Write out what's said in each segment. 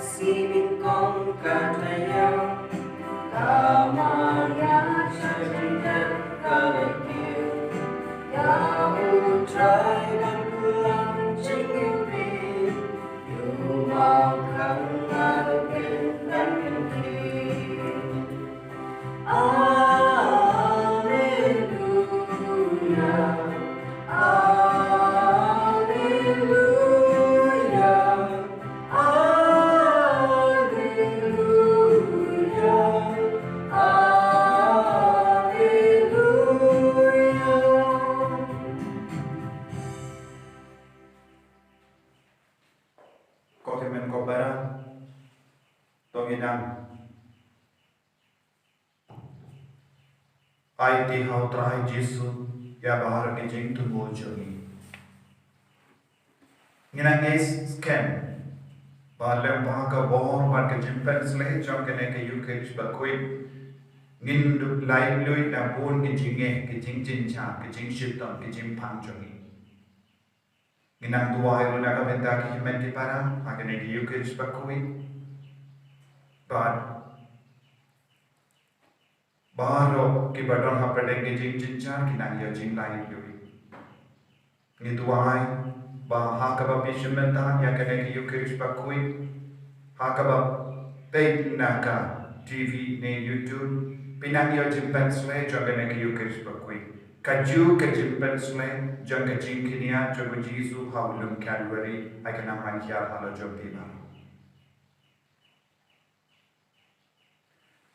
Simin kong katayang Kamaya syahidat kalakil Yahoo try dan pulang cingipin Yumau kang ngarepin dan mungkin Alleluia ai ti hau trai Jesu ya bahar ke jing tu mo joni ngina nges scam balem bah ka bohor ban ke jimpen sle jong ke ne ke uk ba koi ngin du lai lui na bon ke jinge ke jing jin cha ke jing ship tam ke jing phang joni nginang dua hai na ka benta ki men ki para ha ke ne ke uk ba koi but Baharo ki badon ha pedeng ke jing cincang ki nang ya jing lain yui. Ni tuai ba ha ka ba bishmen ta ya ka ne ki yu kirish ba kui ha ka ba pay na ka TV ne YouTube pinang ya jimpen sle jo ka ne ki yu kirish ba kui. Kaju ka jimpen sle jo ka jing kinia jo ka Jesu ha ulum Calvary ai ka na man kya halo jo pi ba.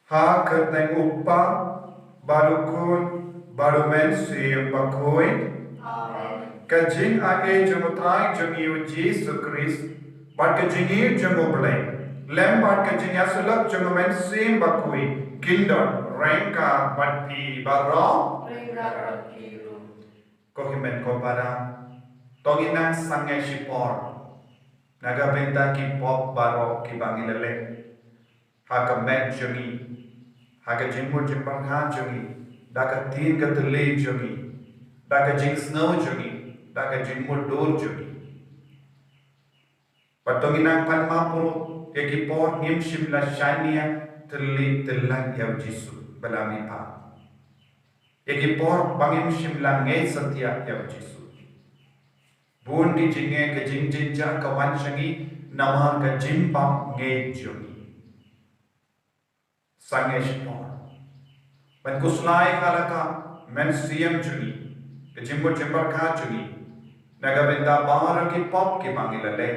Ha kerteng uppa barukun barumen siem bakoi kajing age jumutrai jungiu Jesu Christ bat kajingi junguble lem bat kajing asulak jungumen siem bakoi kingdom rengka bat pi baro kohimen kopara tonginang sange shipor naga benta ki pop baro ki bangilele ha kamet jungi Haga jingmur jimpang ha jungi, daka tin ka tele jungi, daka jing snow jungi, daka jingmur dor jungi. Patonginang panmapuro, ekipor ngim shimla shania, tele telang yaw Jesu, balami pa. Ekipor bangim shimla ngay satya yaw Jesu. Buon ki jinge ka jing jinja kawan shangi, nama ka jimpang ngay jungi. Sangesh por. When kuslai halaka men siem jungi, kejimbo jimbar ka jungi, nagabinda bar ki pop ki mangilale,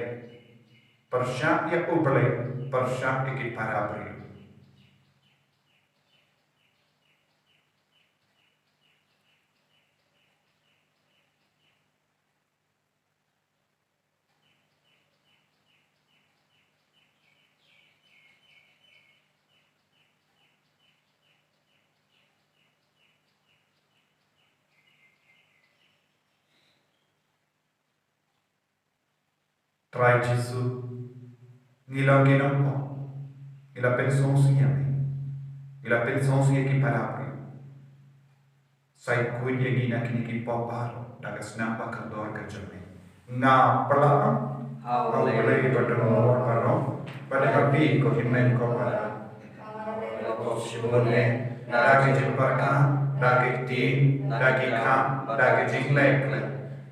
persyak ya uble, persyak ki parabri. Try Jesu ngila ginong po ngila pensong siya ngila pensong siya ki parapri sai kuin ye gina kini ki poparo daga snapa kandor ka jame nga pala awale badano karo pada kapi ko himen ko para ko shibone dagi jimparka dagi tin dagi kham dagi jingle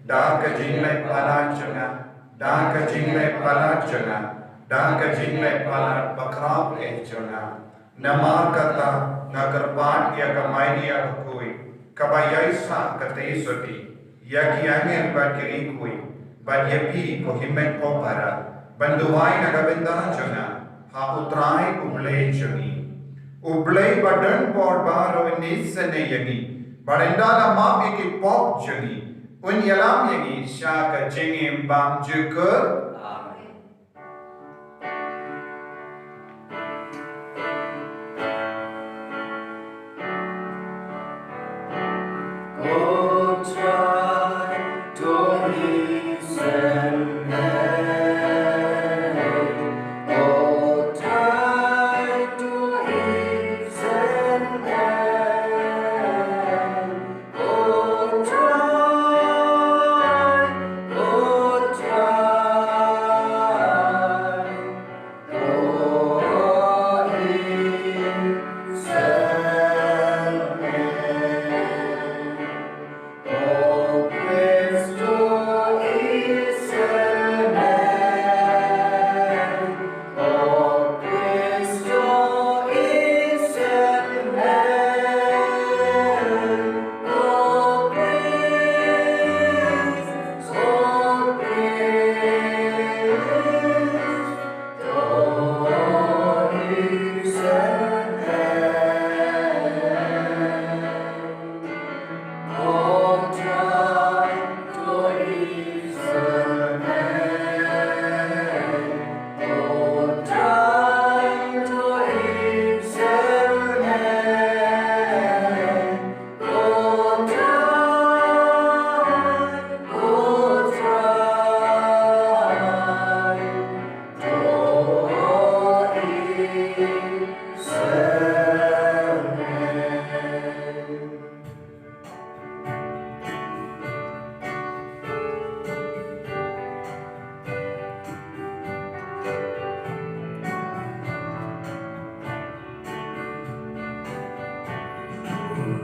dagi jingle pala janga Daka jingle pala jana, daka jingle pala bakrab jana. Nama kata nagarpan ya kamai ya kui, kabayaisa kate soti, ya kiangen bakiri kui, badyapi ko himen ko para, banduai nagabenda jana, ha utrai uble jani. Uble badan por baro nisane yagi, barenda la map iki pop jani. Unyalam yagi syaka jengim bang jukur. Amin.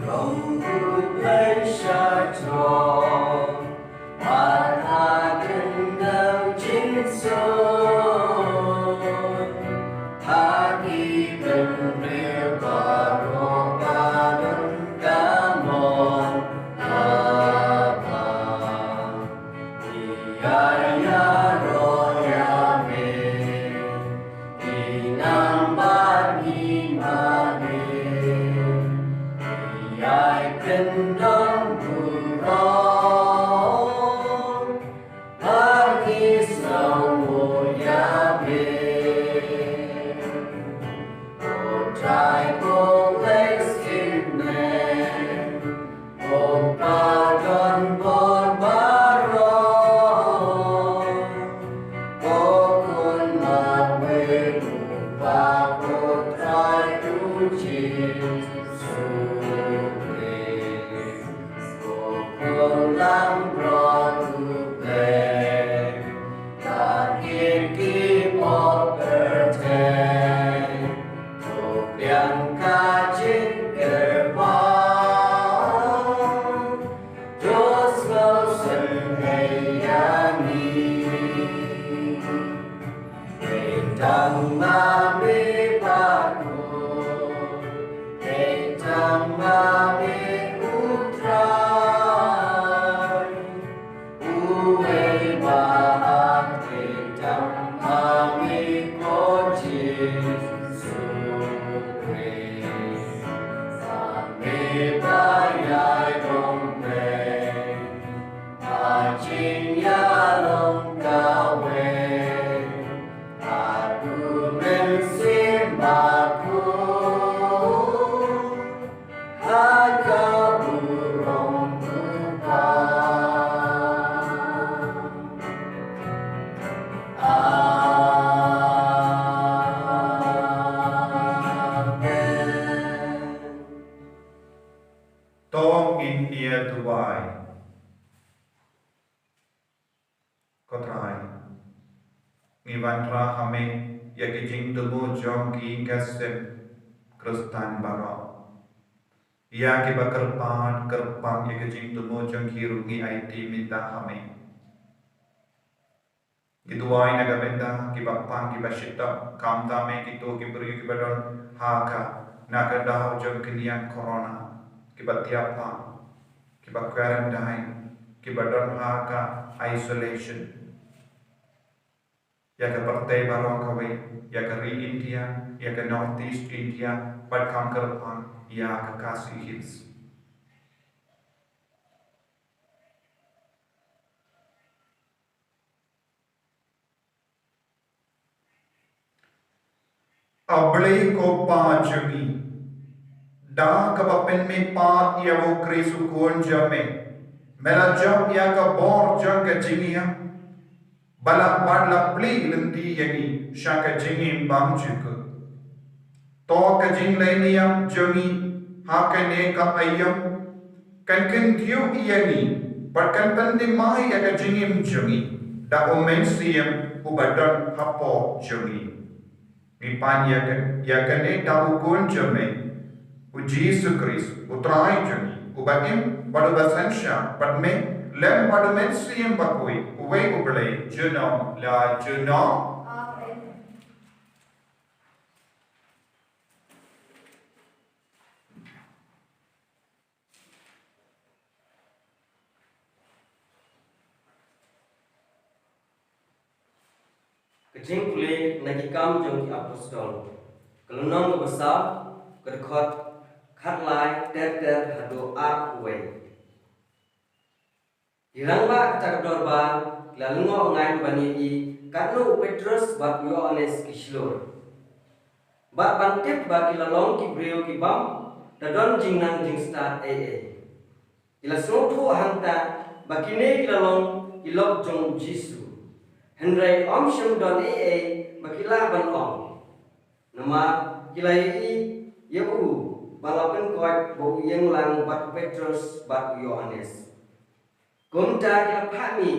Không vụt lấy xa trò Mà tha kinh đau chính số Tha kỳ bình riêng và rô ba đơn ca mòn Tha bà Vì ai ya rô ya mê Vì nam bát ni ma mê Vì ai kinh đơn bù rô Tha kỳ sâu mô ya mê Trai cô lấy xin nè Một ba đơn bốn ba rô Cô khuôn mặt bê đủ và cô trai đủ chi Sư bê Cô khuôn lắm rõ tu bê Ta kiên kỳ một bờ thề Yang kajin gerbang Jos mau senhayani Etang mami paku Etang mami utrai Uwe bahak Etang mami kojis Bayai dong pe, achin ya long kawe, aku mensim aku, harga burung Tong India Dubai Kotrai Ngivantra hame Yakijing tubu jom ki kasem Kristan baro Ya ki bakerpan kerpang yakijing tubu jom ki rungi IT minta hame Gituai naga benda ki bakpang ki bashita kamta me kito ki beri ki badon haka naga dahau jom kinian corona kibat tiapa, kibat quarantine, kibat don haka isolation. Ya ke partai barang kawe, ya ke re India, ya ke Northeast India, bad kankerpan, ya ke Khasi Hills. Ablay ko pa jami. Da kapapen me paat ya wo krisu kuon jame. Mela jam ya ka bor jang ka jingia. Bala badla pli lenti yani shaka jingin bam juku. To ka jing leniam jangi ha ka ne ka ayam. Kan tiu yani. But kan pandi mai ya ka jingim jangi. Da omensiam ubadon hapo jangi. Ni pan ya ka ne da ukun jame. O Jesus Christ, o trai juni, o batim, bado basensha, but me, lem bado mensiem bakui, o way o blay, juno, la juno. Kecing kulit nagi kam jong apostol, kelunong besar, kedekot khát lai ter hado art way. Dirangba kata kedorba lalu ngai bani I kanu Petrus bat Yohanes kislor. Bat bantip bagi lalong ki brio ki bam dadon jingnang jing start Ila sotu hangta bakine ki lalong ilok jong Jisu. Hendrai om shum don bakila ban om. Nama kilai Yehu balapan koi bau yang lang bat Petrus bat Yohanes. Kumta kila pami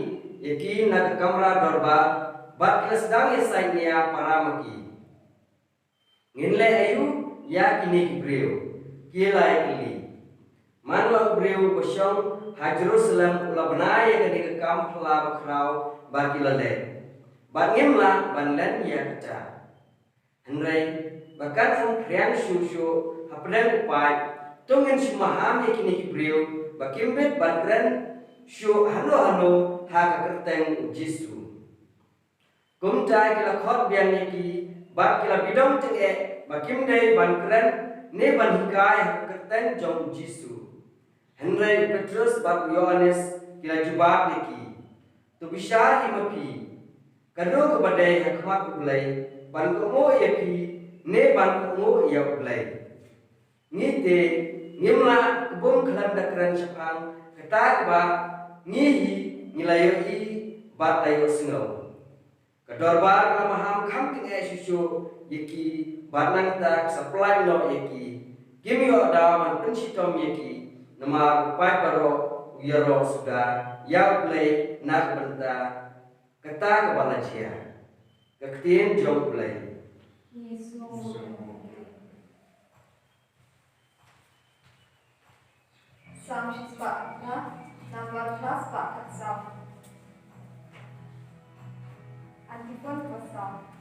yaki nak kamera dorba bat kila sedang esainya para maki. Nginle ayu ya kini kibreo kila kili Manlo breu bosyong ha Jerusalem ula benaya ke di kam pela bakrau bagi lale. Bat ngimla ban len ya kaca. Henry bahkan ang krian syusyu ha pedang upai tungin sumahami kini breu bakimbet ban kren syu hano ha kakerteng Jisu. Kumtai kila khot biang neki bat kila bidong tenge bakimdei ban kren ne ban hikai ha kakerteng jong Jisu. Henry Petrus bab Yohanes kila jubab neki tu bishar himapi kado kebadai hakmat ublai ban komo yapi ne ban komo ya ublai ngite ngimla kubum kelam dakran syapang kata ba ngihi ngilayo i bat ayo sengau kador ba kala maham kham ting susu yeki bat nang tak supply no yeki kimi oda man pensitom yeki nama upai baro uyaro sudah ya play nak benda kata kepala cia kektian jom play Sam sispa na number plus pakat sam antifon pasam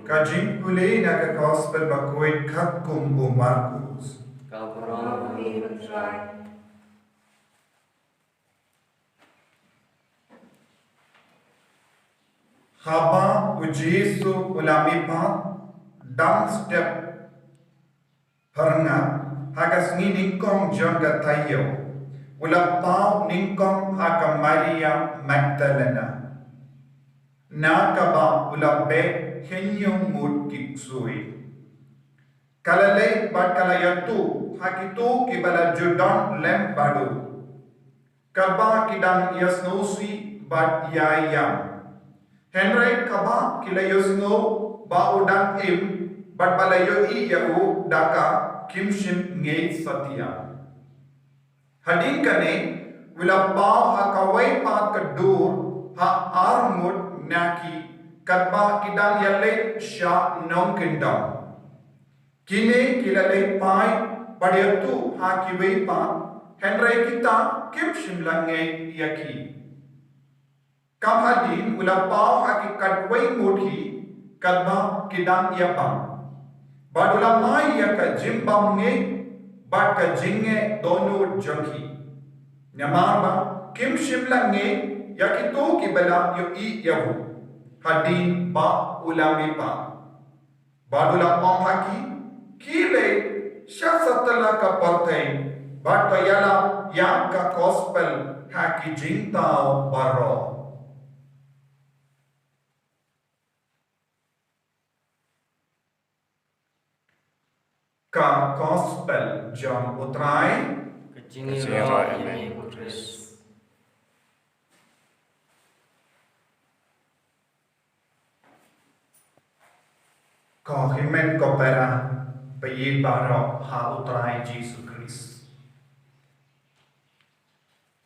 Kajing pulih nak gospel bakuit kakum Markus. Haba ujisu ulami pa dam step haranga hagas ngini kong jangga tayo Ula pau ningkom haka Maria Magdalena. Na kaba ula be henyong mut kiksui. Kalalay bat kalayatu hakitu kibala Jordan lem badu. Kaba kidang yasnosi bat yayam. Henry kaba kilayosno ba udang im bat balayo i yau daka kimshim ngei satia. Hading kane wila pau hakawai pa kadur ha armut naki katba kidang yale sha nong kindam. Kini kilalay pai padiyatu ha kiwai pa Henry kita kimshim lange yaki. Kam hadin wila pau haki katwai mudhi katba kidang yapam. Badula mai yaka jimbam nge bat ka jinge donu jangki. Nyamarba kim shimla nge yakitu ki bala yu i yahu. Hadin ba ulami pa. Badula pam haki kile syasatala ka partay bat yala yang ka gospel haki jingtao baro. Ka gospel jam utrai Kecingiro eme Kudus. Ka himen ko pera payi baro ha utrai Jesus Christ.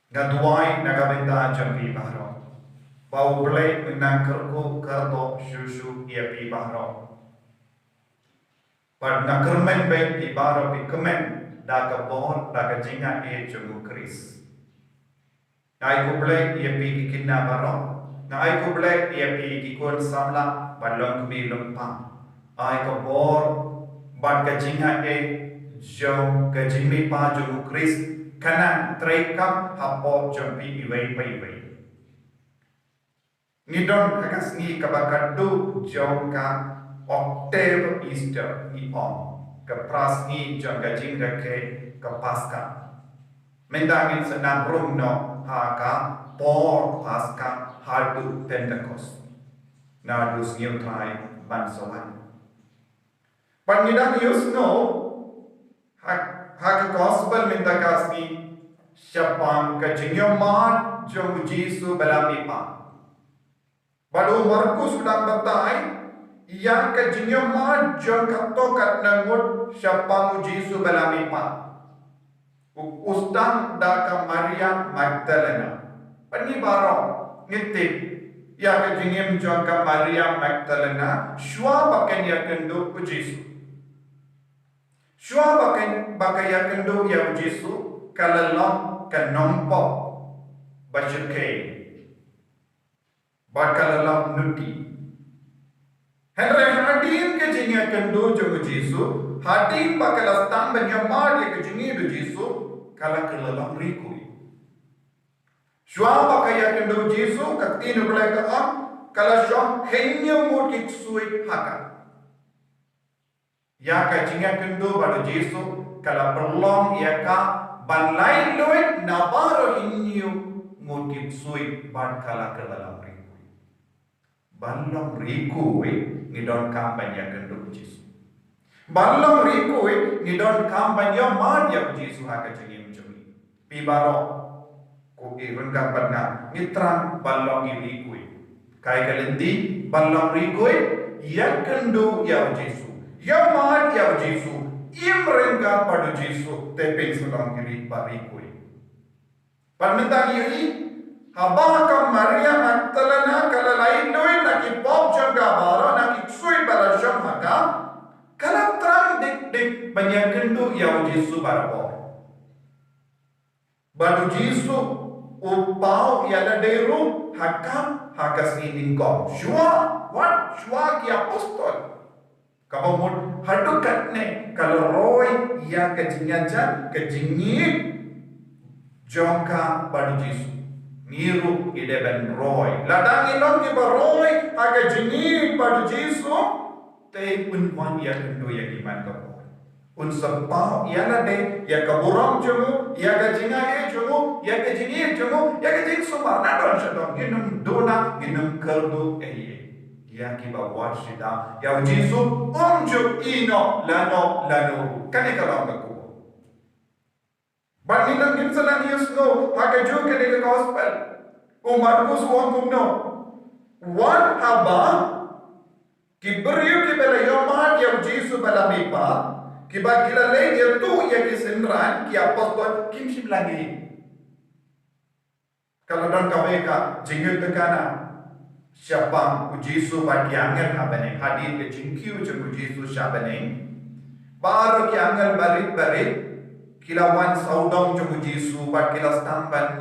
Gaduai nagabenda jam pi baro. Bau blai menangkerku kardo shushu ia pi baro. But na kermen be ibaro bi kemen da ka bon da ka jinga e jungu Kris. Ai ko ble ye pi ki kinna baro. Na ai ko ble ye pi ki kon samla balong mi lumpa. Ai ko bor bat ka jinga e jong ka jimi pa jungu Kris kana trekam hapo jompi iwei pai pai. Ngidon hakas ni kabakadu jong ka Octave Easter ni om ke prasni jang gajing reke ke pasca mendangin senang rum no haka por pasca hardu Pentecost na dus new time bansoan pangidang yus no haka gospel mendakasni syapam gajing yomat jong Jesu belami pa baru Markus sudah bertai yang kejengnya mat jong kato kat nangut siapa mu Jesu belami pa. Ustang daka Maria Magdalena. Pani baro ngitip ya kejengnya jong ka Maria Magdalena shua baken ya kendo ku Jesu. Shua baken ya kendo ya Jesu kalalam ka nompo bajake. Bakalalam nuti. Henry hadin ke jinya kendo jong Jesu, hadin bakal stang benyamar ye ke jingi do Jesu, kala kelalam rikui. Shua bakaya kendo Jesu kaktin ulai ka am, kala shua henya mut ki sui haka. Ya ka jinya kendo bado Jesu, kala perlong ya ka banlai loit nabaro hinyu mut ki sui bad kala kelalam rikui. Balong rikui ngidon kampanya kenduk Jesu. Balong rikui ngidon kampanya madya Jesu haka jengim jemi. Pibaro ko irun kampana ngitran balong rikui. Kai kalendi balong rikui ya kendu ya Jesu. Ya mad ya Jesu. Imrenga padu Jesu tepeng sulang kiri barikui. Parminta yui Habaka Maria Magdalena kala lain doi naki pop jangga baro naki sui bala jam haka kala trang dik banyak kendu ya Jesu barabo. Badu Jesu upau yala deru haka hakas ini kau. Shua what shua ki apostol. Kabamut hadukat ne kala roy ya kejingajan kejingit jongka badu Jesu. Niru ideben roy. Ladang ilong ki baroy aga jini pada Jesu te unwan ya kendo ya iman ko. un sapau ia de ya ka burong jumu ya ka jinga e jumu ya ka jingi jumu ya ka jing sumar na don shadon ginum dona ginum kaldu e ya ki ba wat shida ya jisu ju ino lano kani kalam ka ko but ninam gimsalan yusno ha ka ju ke de gospel o marcos won kumno what haba ki beriu ki bela yoman ya jisu bela mipa Kiba kila lagi tu yang kesenran ki apostol kim sim lagi. Kalau dan kawai ka jingil tekana siapa ujisu bagi angel habane hadir ke jingkiu je ujisu siapane baru ki angel barit kilawan saudong je ujisu bagi kila stamban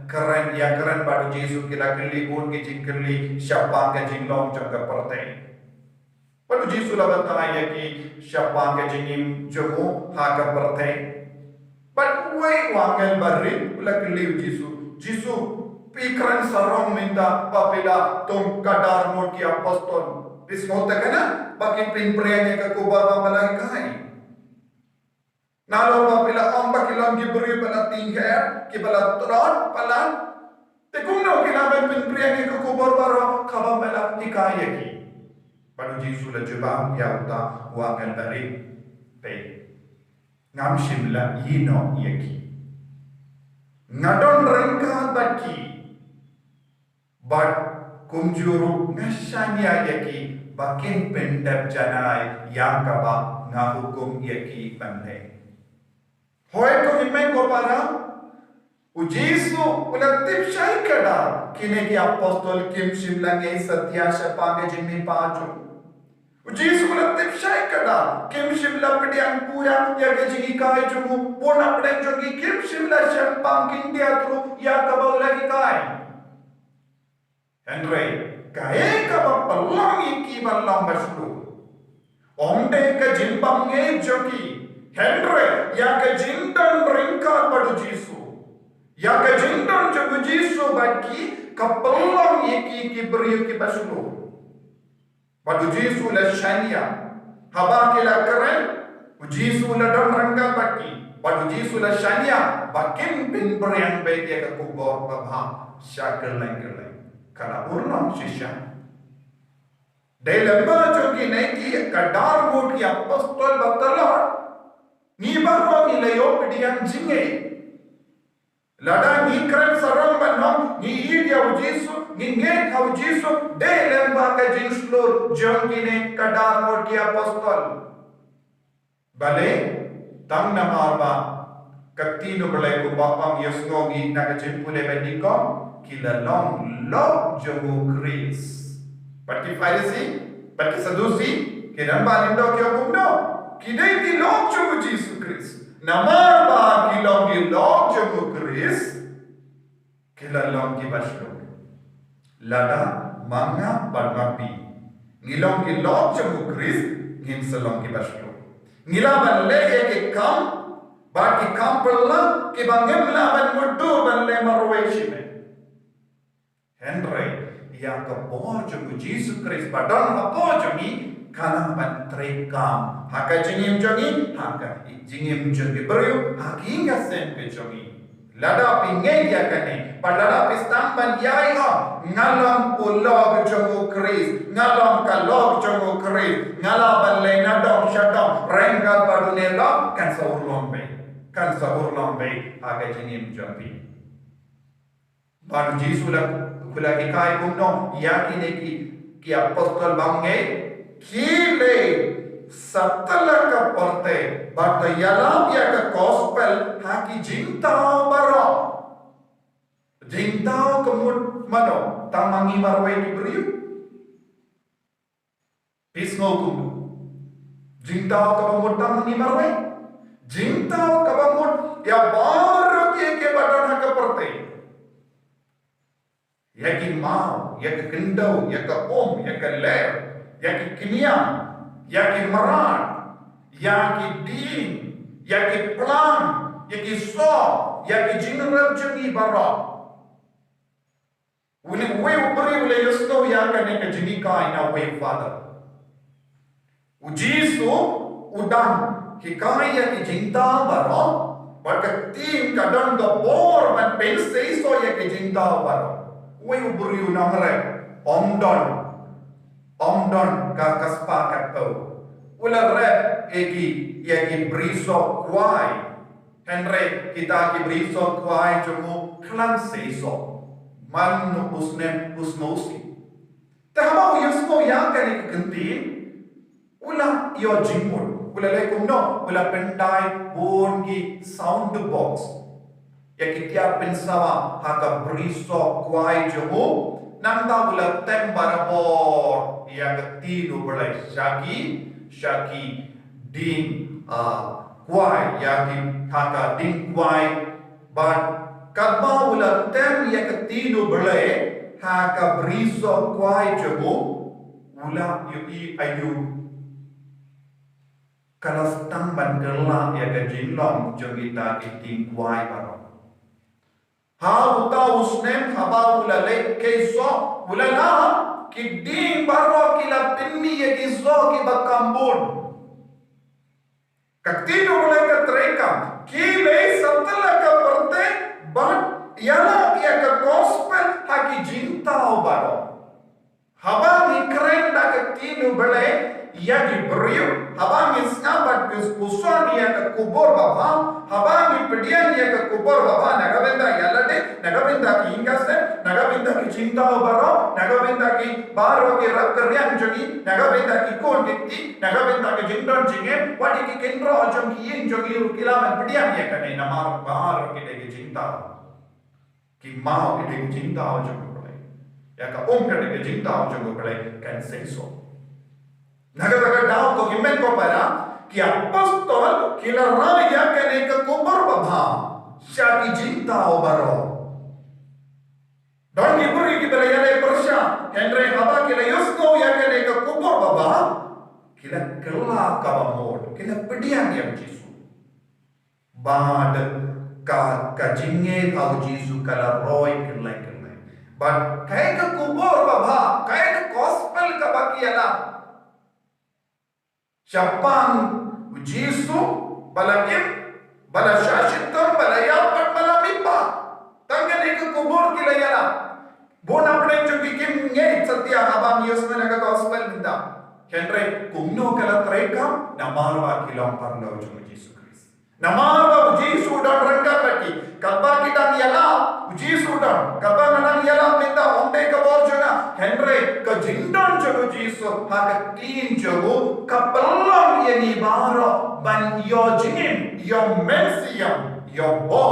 keren ya keren baru ujisu kila keli un ke jingkeli siapa ke jinglong je ke pertai. Pada Yesus lah bertanya ki siapa ke jingim jemu hak berteh. But why wangal beri ulah keliu Yesus pikiran sarong minta papila tom kadar mod ki apostol. Bismota kana bagi pinprianya ke kubar bamalagi kai. Nalo papila amba kilang giberi bala tingher ki bala tron palan. Tekumno kilaban pinprianya ke kubar baro kabam bala tikaya ki. Pada Yesus la jebam ya uta wangal bari pe ngam shimla yino yaki ngadon rengka baki but kumjuru ngashanya yaki bakin pendap janai yang kaba ngahukum yaki bande hoy ko himen ko para Ujisu ulatip syai kada kine ki apostol kim shimla nge satya shapage jinni paaju Ujisu ulatip syai kada kim shimla pediang pura ya ke jingi kai jumu pona pedang jogi kim shimla shampang kindia tru ya kabau lagi kai Henry kai kabau pelang iki balang baslu omde ke jimbang nge jogi Henry ya ke jindan ringka padu Jisu Ya kejendang jago Yesus bagi kepelang iki beriu ki basulu. Padu Yesus la shania. Haba kila keren. Yesus la dam rangga bagi. Padu Yesus la shania. Bakin bin beriang baik dia ke kubur babha. Syakir lain. Kala urlam shisha. Dalam baju kini ki kadar mut ki apostol batalar. Ni baru ilayo pediang jinge. Lada ni keren sarang banong ni idia ujisu ni nget ha ujisu de lemba ka jinslur jongine kadar mod ki apostol bale tang namarba katino balai ko bapam yesno gi na ka jimpule bendikom kilalong lo jomu kris pati farisi pati sadusi kinamba lindo ki okumno kidai di lo jomu Yesus Kris Namarba kilong gilong jamu Kris kilalong gibaslo lada manga barmapi ngilong gilong jamu Kris ngimsalong gibaslo ngilaban lege ke kam baki kam pella ke bangem laban mudu balle marweshime Henry yang ke boh jamu Yesus Kris badan apa jami kana ban trekam haka jingim jongi haka jingim jongi beriu hakinga sempe jongi lada pingai dia kane padala pistam ban yai ha ngalam ulog jongu Kris ngalam kalog jongu Kris ngala balle nadom shadom rengal badune lo kan saur lombe haka jingim jongi badu Yesus la kula ikai kumno yakine ki apostol bangai Kile satala ka porte bata yalam ya ka gospel haki jingtao baro jingtao kemud mano tamangi marwai diberiu pismo kum jingtao kabamud tamangi marwai jingtao kabamud ya baru ke badan haka porte ya ki mau ya ka kendau ya ka om ya ka ler Yaki kiniam, yaki maran, yaki din, yaki plan, yaki so, yaki general jengi bara. Uli we ubri ule yusno yaka neka jengi ka ina we father. Ujisu udang hikaya ki jinta baro barka tim kadon go bor man pen sei so ya ki jinta baro we uburiu namre omdon ka kaspa kato ular eki ya ki briso kwai henre kita ki briso kwai jomu klan sei so man usnosi tahama yusmo yang kani kentin ula yo jingmul ula lekum no ula pendai bon ki sound box ya kitia pensawa haka briso kwai jomu nanda ula tembarabor ya ketinu belai shaki ding kwai ya ki haka ding kwai but kadma ula tem ya ketinu belai haka briso kwai jomu ula yu ayu kalau setang bandela ya ke jinlong jengita iting kwai baro ha uta usnem haba ulale keso ulala kiding baro kila pinmi ya kiso ki bakambun kaktino mulai ka trekam kile satala ka perte but yala ya ka gospel haki jintao baro haba mikren da kaktino bele ya ki beriu habang isnabat pusuan ya ke kubur baba habang pedian ya ke kubur baba nagabenda yalade nagabenda ki ingase nagabenda ki cinta baro nagabenda ki baro ki rab keryan jogi nagabenda ki kon dikti nagabenda ki jindon jinge wadi ki kendro jogi yin jogi kilaman pedian ya kane namar baro ki de cinta ki mau ki de cinta jogi bole ya ka ka de cinta jogi bole kan senso Naga daw ko himen ko para ki apostol kila raya kane ka kubur baba siya ki jinta o baro don ki buri ki bala yale persya henry haba kila yusno ya kane ka kubur baba kila kala ka bamod kila pedian ya jisu bad ka jinge thaw jisu kala roy kila but kay ka kubur baba kay ka gospel ka bakiyala Syapang Jisu balagim bala syashitam bala yapat bala mipa tangan ke kubur kilayala bon apne jogi kim nge satya habang yusme naga gospel minda henry kumno kala trekam namarwa kilam parlo jogi Jisu Kristus namarwa Jisu dan rangka pati kabba kita yala Jisu dan kabba nan yala minda onde ka borjona henry ka jindan jogi Jisu haka tin jogo kapallam yani baro ban yo jingin yo mensiam yo bo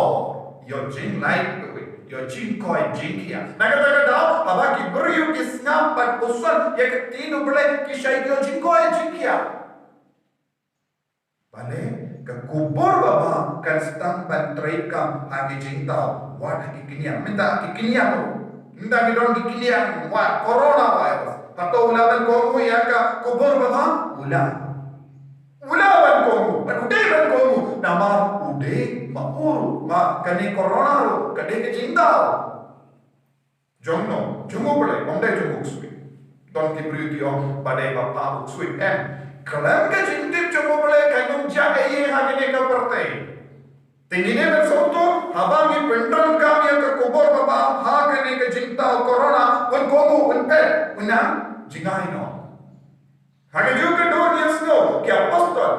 yo jing like yo jing koi jingkia naga daw haba ki buriu ki snap pat pusan ya ketinu bele ki shay yo jing koi jingkia bale ke kubur baba kan stang ban trekam hagi jingta wat hagi kiniam minta hagi kiniam minta gidon ki kiniam wa corona virus pato ulaban ko ya ka kubur baba ulaban ko padude ban ko nama ude maur ma kani corona ro kade ke jinda jongno jungo bole onde jungo sui don ki briutio bade bapa sui kalam ke jintip jungo bole kanum ja ye hagine ka perte tingine ben soto habang pendon kam ya ka kubur baba ha kani ke jinta corona un ko un pe unam jingai no hage juga don yasno ki apostol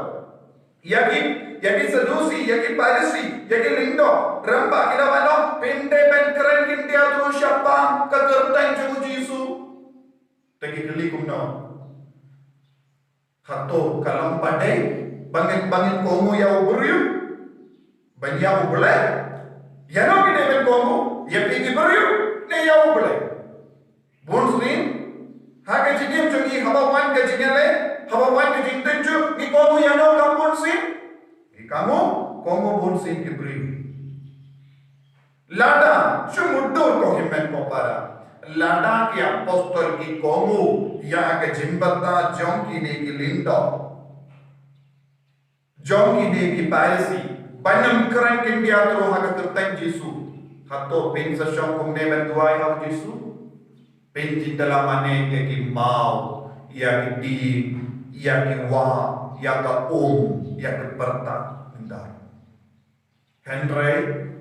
yaki sedusi yaki parisi yaki lindo ramba kila wano pinde ben keren kindia tu siapa kegerteng jugu Jisu tegi keli kumno hato kalam padai bangin komu ya uburiu banya ubule yano kine ben komu ya pigi buriu ne ya ubule bunsrin hage jigim jogi habawan ke jingale habawan ke jingtenju ni komu yano kampun sin kamu komu bunsin kibri lada sumudur ko himen ko para lada ki apostol ki komu ya ke jimbata jonki ne ki lindo jonki ne ki parisi banam kran kindia tro ha ka terteng Jisu hato pen sa syong kum ne ben duai ha Jisu pen dalamane ke ki mau ya ki di ya ki wa ya ka ya ka perta indar. Henry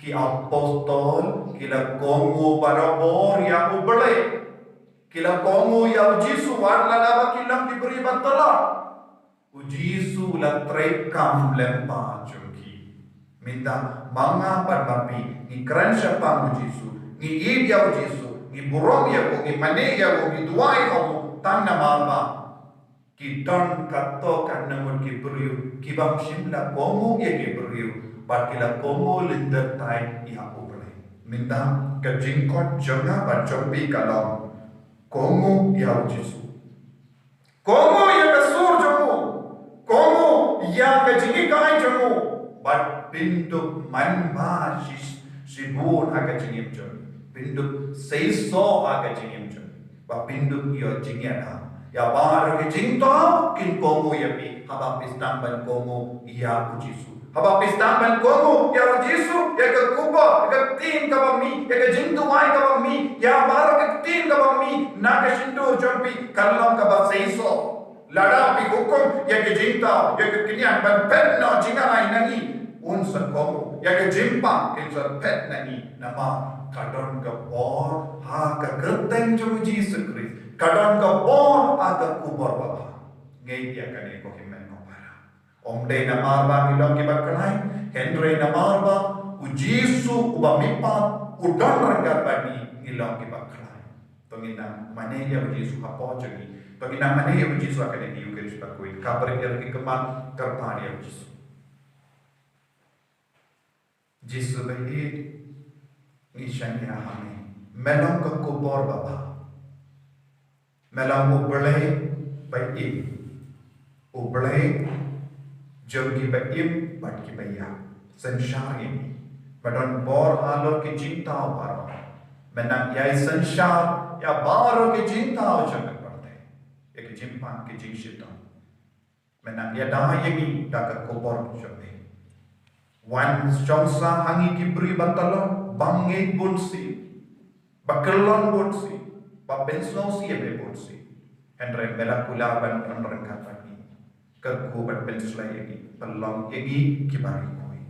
ki apostol kila kongo barabor ya ubele kila kongo ya Jisu warna laba kilang diberi bantala Jisu la trekam lempa jungki minta manga padmapi ni krensha pang Jisu ni idia Jisu ni burong ya ko ni mane ya ko ni duai ko tanna malma ki don katto kannamut ki beriu ki bam shimla kongo ya ki beriu Bakila komo linda tai ia ubele. Minta ke jingkot jonga ba jombi kalom. Komo ia Jisu. Komo ia ke sur jomu. Komo ia ke jingi kai jomu. Bat pinduk man ma sibun aga jingim jon. Pinduk seiso aga jingim jon. Ba pinduk ia jingiana. Ya bar ke jingto kin komo ia pi. Haba pistam ban komo ia Jisu. Haba pistamban komo ya Jisu ya ke kuba ya ke tim ka bami ya ke jintu mai ka bami ya baro ke tim ka bami na ke shindu jompi kallam ka ba seiso lada pi hukum ya ke jinta ya ke kinyan ban pet no jinga ai nani un san komo ya ke jimpa ke san pet nani nama kadon ka bor ha ka kerteng jom Jisu Kristus kadon ka bor ha ka kubor baba ngai ya kane ko himen Omde na marba kilong kibakalay, Henry na marba, Jisu ubamipa, udon rangga bani ngilong kibakalay. Tongina maneya Jisu hapo jagi, tongina maneya Jisu akan yang diugeris bakui, kabar yang keman kertani Jisu. Jisu bahid nishanya hame, melong ke kubor bapa, melong ubelai baik ubelai Jogi baim bat ki baya संसार ini badon bor halor ki cinta baro menang yai संसार ya baro ki cinta jangan parte ek jimpan ki jingshita menang ya dah yemi dak ko bor jobe wan chongsa hangi ki bri batalo bangi bunsi bakelon bunsi babensno si ebe bunsi henry melakula ban rengkat pagi kerkubat benslai lagi pelong lagi kibari koi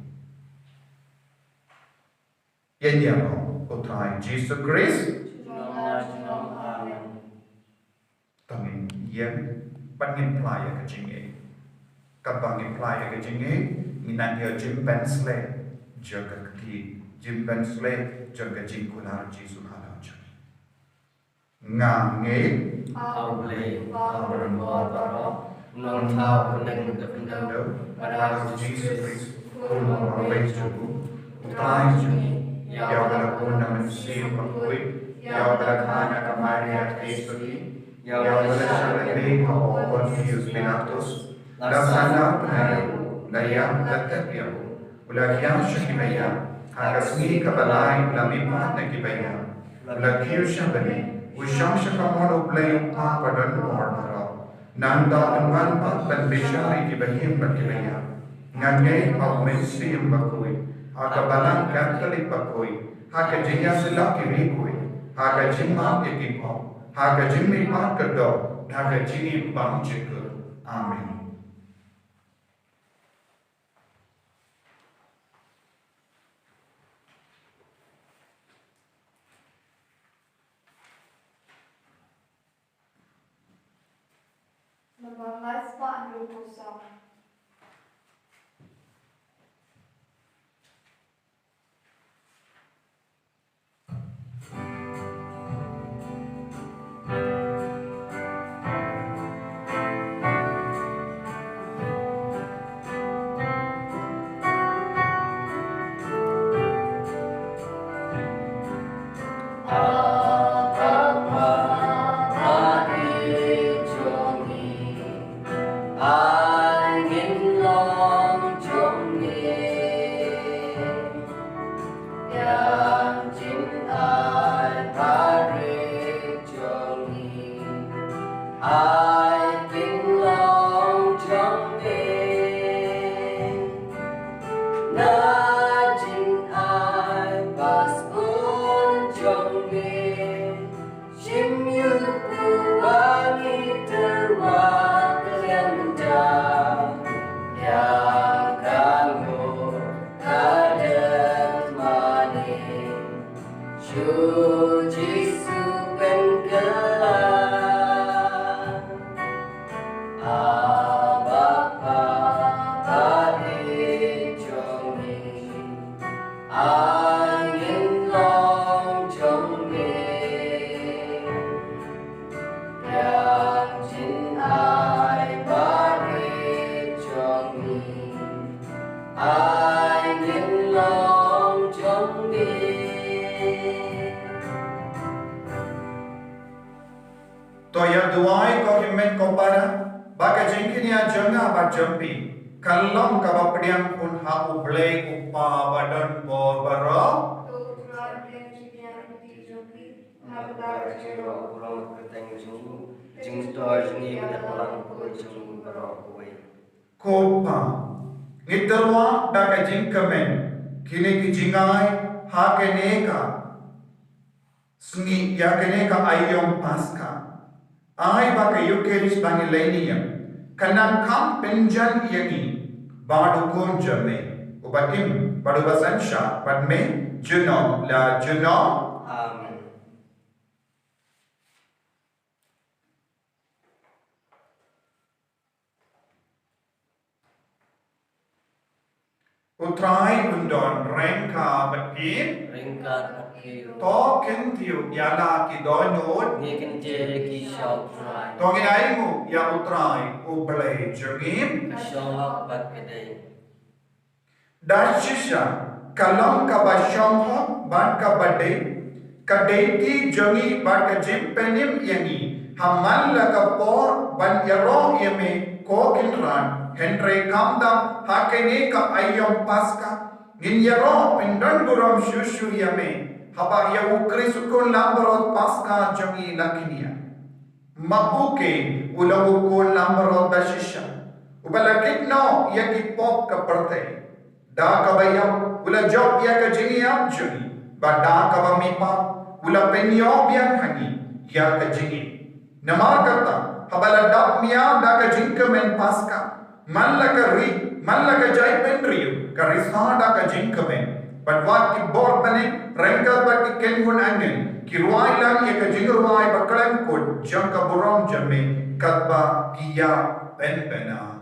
yang dia mau utrai Jesus Christ tamin yang pangin playa ke jinge kabangin playa ke jinge minan dia Jim Bensley jaga ki Jim Bensley jaga jingkular Jesus halau jani ngange Aulay Abraham non tahu pendeng pendeng pada Jesus Christ kurang raih jubu utrai juni ya berlaku nama sim bakui ya berlaku kamari Yesuki ya berlaku lebih kau Pontius Pilatus laksana penaru layam letak dia ulakian syakibaya agasmi kabalai lamimah nakibaya ulakiu syabani usyam syakamono pelayu pa padan mornara Nanda dengan pan bishari ki bahim bakilaya ngangai au mensim bakui aga balang katolik bakui haga jinya sila ki rikui haga jimma ekipo haga jimmi pa kado haga jini bang jekur amin Nabanglas pa ang lukusang. I Toya duai ko himen ko para baka jengkinia jonga ba jompi kalong ka ba pediam pun ha uble upa badan bor baro Tu telah menjadinya di Jogi, Nagar Jero pulang keteng jung jung tor jungi pada pulang ko jung baro ko kopa ngitelwa daga jengkemen kini ki jingai ha keneka sngi ya keneka ayom paska ai baka yukeris bangi lainia kanang kam penjan yangi badu kon jame ubatim badu basansha badme juno la juno amen utrai undon rengka batin ringkat akhir to kentiu yala ki doinod ngikin je ki shau try to ginaimu ya utrai uble jengim kasyong bat kedai Dashisha kalam ka basyamha ban ka bade kadeti jongi ban ka jimpenim yangi hamal la ka por ban yaro yeme ko kinran henre kamda hakene ka ayom paska ngin yaro pindan guram shushu yame haba ya ukri sukun lambarot paska jongi lakinia mabuke ulawu ko lambarot dashisha ubalakit no yaki pop ka perte da kabayam ula job ya ka jingi am juni ba da kabamipa ula penyo biang hani ya ka jingi namar kata habala dap mia da ka jingka men paska mallaka jai penriu ka risa da ka jingka men but what ki bor bane rengka ba ki kenhun angen ki ruai lang ya ka jingi ruai bakalan kod jangka buram jame katba kiya penpena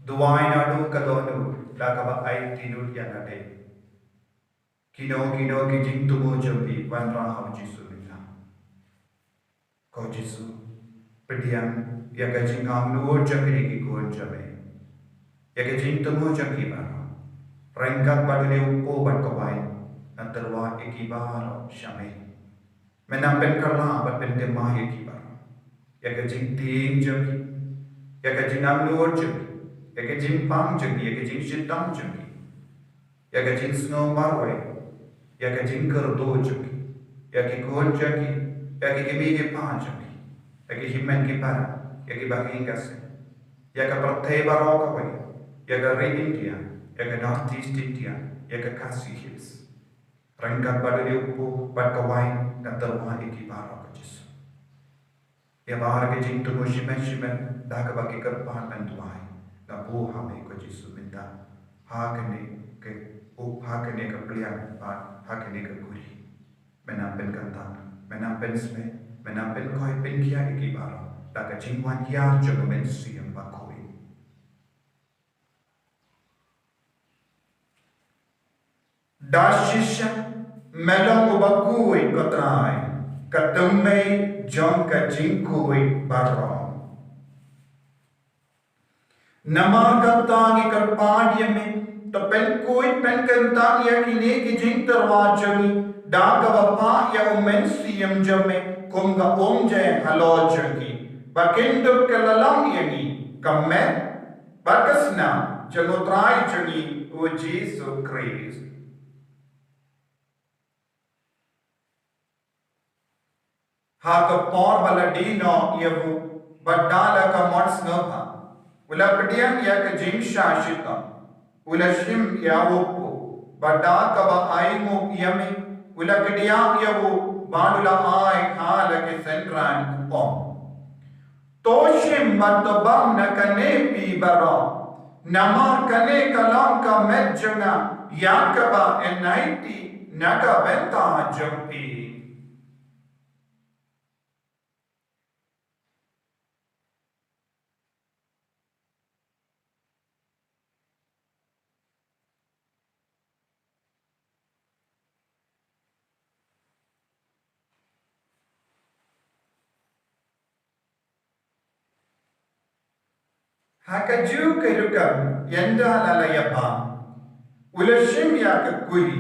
Duwai nadu kadonu lakaba ai tinut yang ade. Kino kijing tumu jampi wanra ham Jisu minta. Kau Jisu pediang ya kijing ham nuor jampi ki kuon jame. Ya kijing tumu jampi bara. Rengkat badune upo ban kawai antarwa ikibaro syame. Menampen karla bat pentemah ikibaro. Ya kijing ting jampi. Ya kijing ham nuor jampi. Ya ke jing pang jeng ya ke jing shitang jeng ya ke jing snow marway ya ke jing kerdo jeng ya ke kuon jeng ya ke kimi ke pa jeng ya ke himen ke para ya ke bagi ingase ya ke pertei baro ka wai ya ke re India ya ke North East India ya ke Khasi Hills rengkat pada dia upu pat kawai dan terwah iki baro ka Jisu ya bahar ke jing tu shimen dah ke bagi kerpahan dan tuai Nabu hame ko Jisu minta hakene ke hakene ke pelian hakene ke guri menampen kantang menampen sme menampen koi penkia iki baro tak jingwan ya jomen siam bakoi dashisha melong ubakui kotrai katumei jong ka jingkui baro Nama kantangi karpadia में तो पेन कोई पेन कंतांग या किने की जिंग तरवाजमी डाका वपा या उमेंसियम जमे कुंगा ओम जय हलोजगी बकिंदु कललम यगी कम्मे बकसना जगोत्राय जगी ओ जीसु क्रिस्ट हाक पौर बलडीनो यवु बड्डाला का mods Nova Ula pediang ya ke jing shashita. Ula shim ya wopo. Bada kaba aimu yami. Ula kediang ya wo. Bandula ai hala ke sendran upom. Toshim matobam na kane pi bara. Nama kane kalam ka medjanga. Yakaba enaiti naga benta jampi. Hakaju kerukam yenda lalayapa. Ulashim ya ke kuri.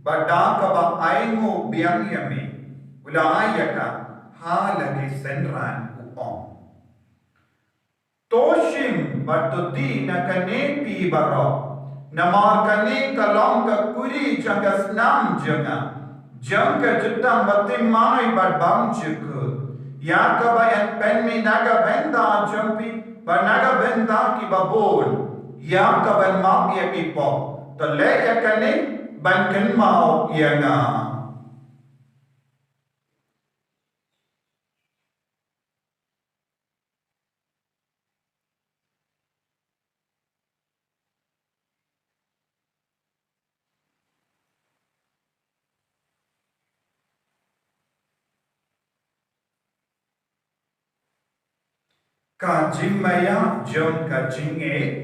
Badaka ba aingo biang yami. Ulayaka halagi senran uom. Toshim batudi na kane pi baro. Namar kane kalong ka kuri janga snam janga. Janga jutang batim mai badbang juku. Yaka ba yan penmi naga benda jampi. Banaga benda ki babon yang ka ban mak ya ki po to le ya kane ban ken mau ya nga ka jimmaya jom ka jinge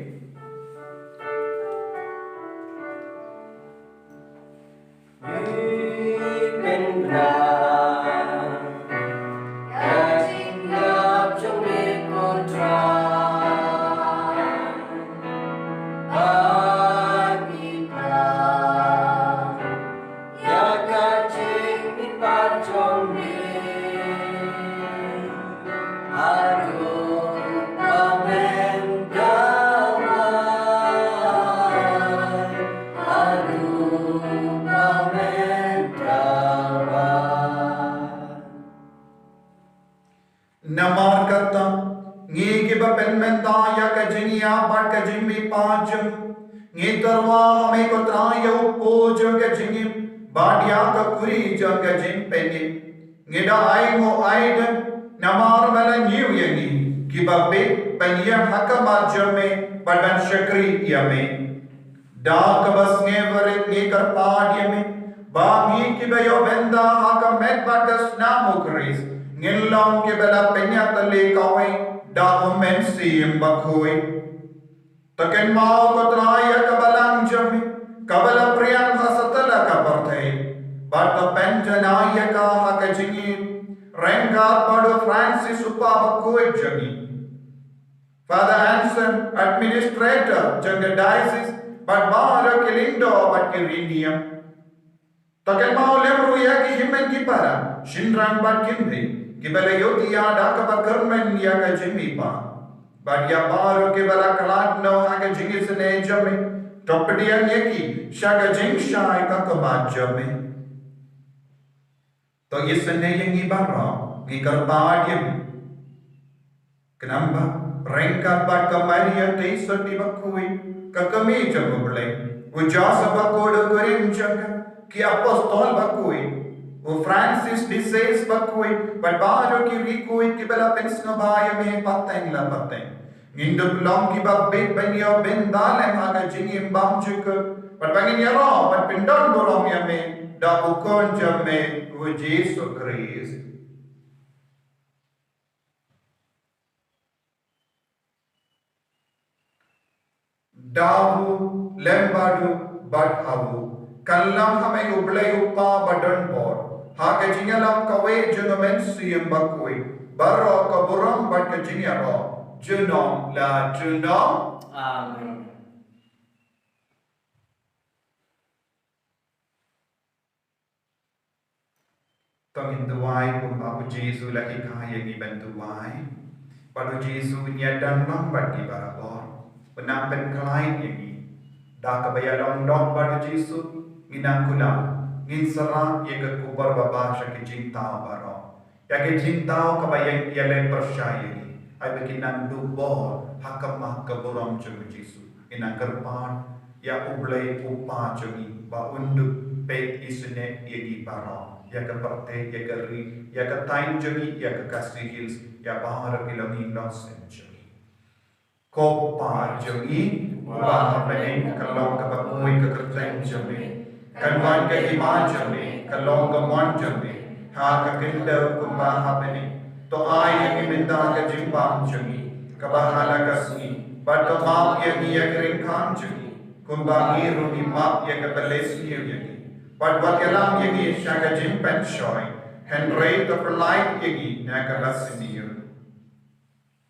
namar kata ngi ke ba pen menta ya ka jinia ba ka jimi paaj ngi tarwa hame ko traya upo jang ka jimi badia ka kuri jang ka jim peni ngi da ai mo aid namar mala niu yani ki ba be penia hakama jame badan shakri yame da ka bas nge varet ngi kar paad yame ba ngi ki ba yo benda hakam met ba ka snamo kris Ngilong ke bala penya tali kawai da omen sim bakoi Taken mau kotraya kabalang jami, kabala priyan hasatala kabartay. Bata penjanaya ka hakajingi, Rengat pada Francis Upabakuit jami. Father Anson, administrator janga diocese, but Mara Kilindo but Kirinium. Taken mau lemru yaki himen kipara, Shinran but Kindi, Kibala Yotia Dakaba Kermen yaka jimi pa. But Yabaro Kibala Kalat no haka jingis in a jami, Topadian yaki, Shaka Jingshai Kakabat jami. तो ये सन्ने yang ibarat ngikarpad yun. Kenapa? Rengkat bad kamaria teisot di bakui kakami jago berleng. Ujasa bakoda karim jaga ki apostol bakui. O Francis de Sales bakui bad baro ki rikui ki bela pensno baya me pateng la pateng. Nginduk long ki babbet banyo bendalem haga jingim bam juga. Bad bangin yaro bad pindon borong ya me da bukon jamme वो Jesus Christ. Dahu lembadu badhavu kallam hame ublay upa badan bor hake jingalam kawe junomen siyam bakui barro kaburam bad ke jingaro junom la junom. Amen. Tongin tuai kumpa Jesu lagi kaya ni bantuai. Pada Jesu nyadan lambat di barabor. Penampen kelain ini. Dah kebaya longdong pada Jesu nginang kulam. Ngin serang ia ke kubar babasha ke cinta baro. Ya ke cinta kebaya ia lain percaya ni. Ai bekinang dubor hakamah keburam jeng Jesu. Inang kerpan ya ublay upa jengi ba unduk pet isune ia di baro. Ya ke perte, ya ke ri, ya ke tain jemi, ya ke kasih hills, ya bahar pilami nosen jemi. Kopa jemi, bahar pening, kalong ke bakui ke kerteng jemi. Kanwan ke iman jemi, kalong ke mon jemi. Ha ke kindaw kumbaha pening. To ay yang iminta ke jimbang jemi. Kabahala kasni, bato maap yang iya keringkan jemi. Kumbangi runi maap ya ke beles niyo jemi. But what yalam yagi shaga jim pen shoy, Henry the polite yagi naga lasiniyo.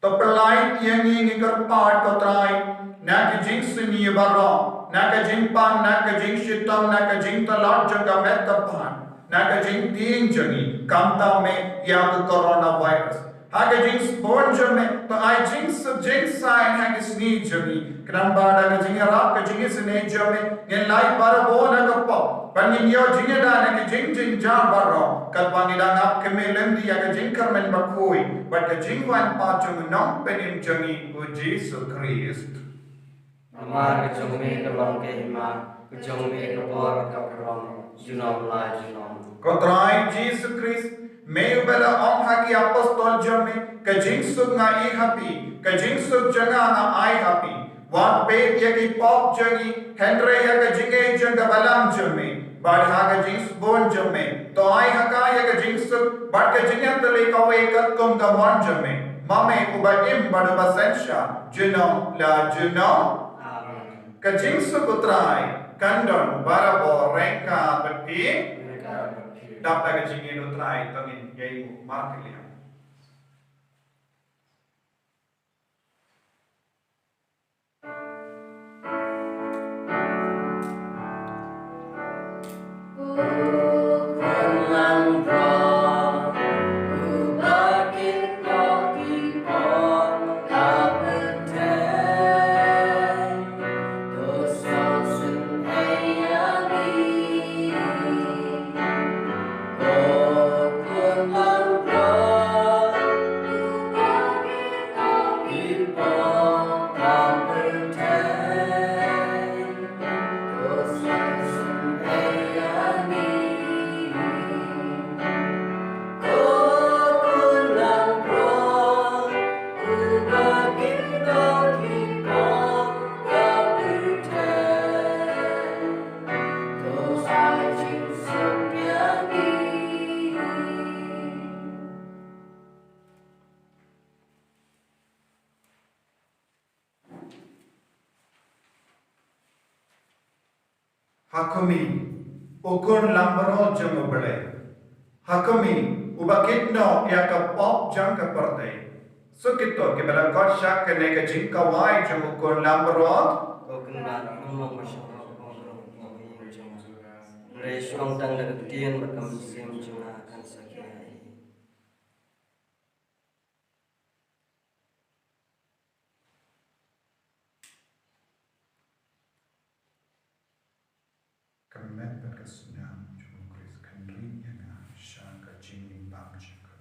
The polite yagi nikar part kotrai, naga jing siniyo baro, naga jing pan, naga jing shitam, naga jing talat jaga metapan, naga jing ting jagi, kamta me yag coronavirus. Haga jing spawn jame, to I jing sub jing sign haga sneeze jami, Krambada ka jing arap ka jing sine jame, ngen lai para bo naga pop. Panginiyo jingeda na jing jing jar baro kat pangida ngap kemelendi ya jing kermen bakui but ka jingwan pa chung nom penim jangi o Jesus Christ. Amar ka jongme ka long ke hima ka jongme ka bor ka krong junom la junom. Kotrai Jesus Christ meu bela om haki apostol jame ka jing sug na I happy ka jing sug janga na I happy. Wan pe yaki pop jangi Henry ya ka jinge janga balam jame. Bad haga jings bon jame. To ai haka ya ka jings bad ka jingan tali kawe kat kum ka mon jame. Mame ubaim bad basensha junom la junom. Amen. Ka jings utrai kandon barabo rengka beti. Dapta ka jingin utrai tangin yaimu markiliam. Oh, Hakumi ukun lambaro jang bele. Hakumi ubakitno ya ka pop jang ka parte. Sukito ke bela kosha ke ne ka jingka wai jang ukun lambaro. Kokendat ngomong bersama Resong tang legetian bakam sim cuma akan sakiai. Kemet berkesenang jang kris kendri yang syang ka jingni bam jika.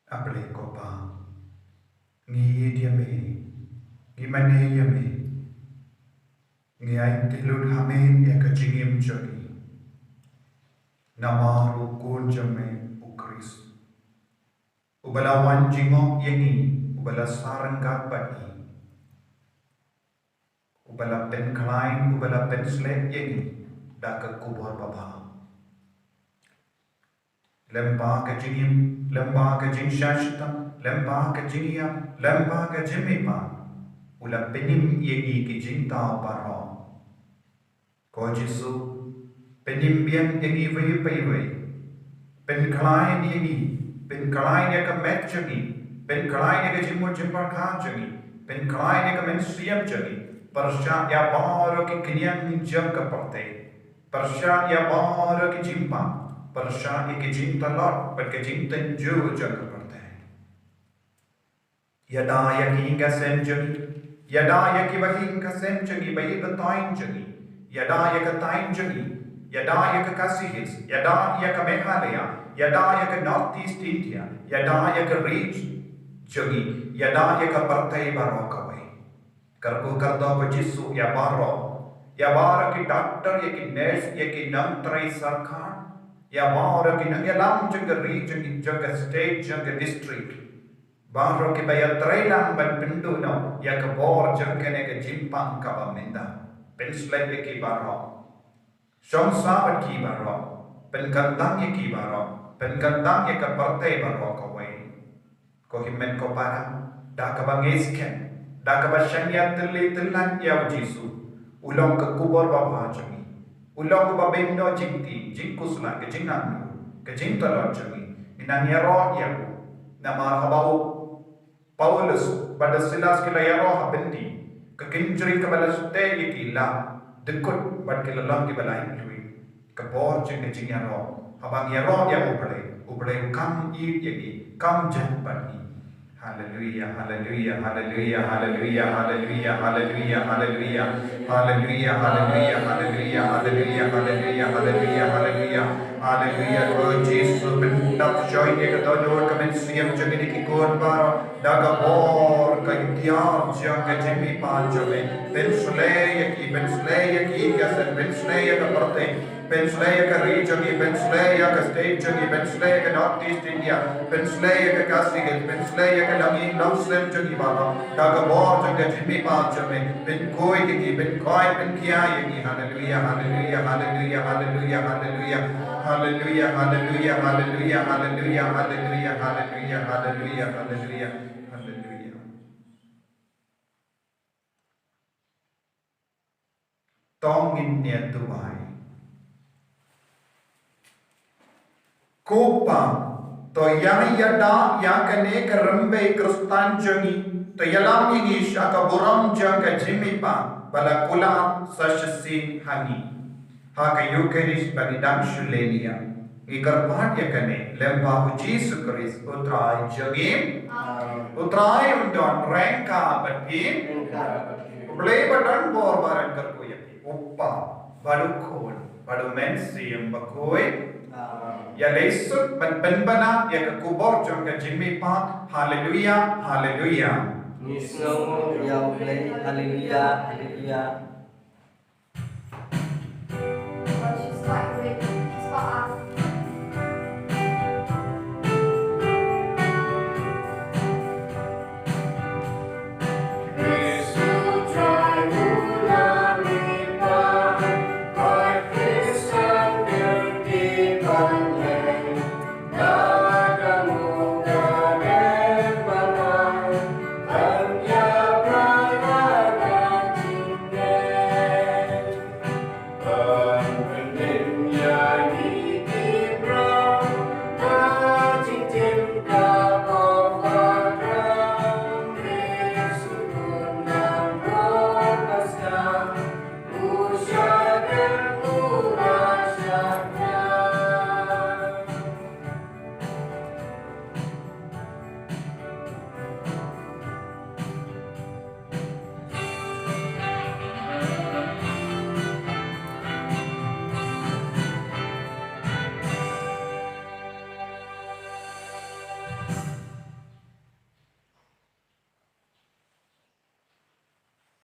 Apele kopa ngi dia me ngi mane ya me ngi ai tilud hame ya ka jingim jagi namaru kun jame ukris ubala wan jingo yengi ubala sarang ka pati ubala pen klain ubala pen slek yengi da ka kubur baba lemba ka jingim lemba ka jing shashtam lemba ka jingiya lemba ka jimipa ula penim yengi ki jingta paro ko jisu penim bian yengi vai pai vai pen klain yengi pen klain ya ka met jagi pen klain ya ka jimmo jimpar kha jagi pen klain ya ka men siyam jagi parsha ya baro ki kinyang jam ka parte parsha ya baro ki jimpa Persya iki cinta lot, perché cinta giù già parte. Yada yaki inga senjagi, yada yaki bahinga senjagi, bayi betain jagi, yada yaka tain jagi, yada yaka kasihis, yada yaka Meghalaya, yada yaka Northeast India, yada yaka Reach jagi, yada yaka partai barokawai. Karku karda bajisu ya baro, ya bara ki doctor yaki nurse yaki namtrai sarkar. Ya baru ki nangyalam jaga region jaga state jaga district baru ki bayar trailang ban pindu no ya ke bor jaga ne ke jimpang ka baminda penslek ki baro shong sabat ki baro penkantang ki baro penkantang ya ke partai baro ka wai ko himmen ko para da ka bangesken da ka basyanya teli telan ya jisu ulong ke kubur baba jami Ulang ba bendo jingti jingkusla ke jingan ke jingtalo jami inang yaro yaku nama habau Paulus pada silas kila yaro habendi ke kinjri ke balas te ikila dekut bad ke lalang ke balai lui Kebor jeng ke jing ya ro. Habang ya ro ya ubre kam i yagi kam jan bani. Hallelujah, hallelujah, hallelujah, hallelujah, hallelujah, hallelujah, hallelujah, hallelujah, hallelujah, hallelujah, hallelujah, hallelujah, hallelujah, hallelujah, hallelujah. Lord Jesus, bendak joy ke tolor ke mensiam jeng ki kon bar daga bor ke tiar jeng ke jemi panjome. Ben slay ki gasen ben slay ke perte. Penslaya ke region ni, Penslaya ke state ni, Penslaya ke North East India, Penslaya ke Kasigal, Penslaya ke Langin, Langslim ni bala, Dagabor jengke Jimmy Pal jeme, Penkoi ki, Penkoi, Penkiai ki, Hallelujah, Hallelujah, Hallelujah, Hallelujah, Hallelujah, Hallelujah, Hallelujah, Hallelujah, Hallelujah, Hallelujah, Hallelujah, Hallelujah, Hallelujah, Hallelujah. Tongin niya tuwai. Kopa to yang yada yang kene kerembe kristan jengi to yalam ini syaka buram jangka jimipa bala kula sasyasin hani haka yukeris bani dam shulelia ikar pahat ya kene lempa uji sukris utrai jengim utrai undon rengka batin play button bor baran kerkuya uppa baru kon baru mensi yang bakoi ya lesut benbana ya ke kubur jangka jimmy pa hallelujah hallelujah Nisno ya play hallelujah hallelujah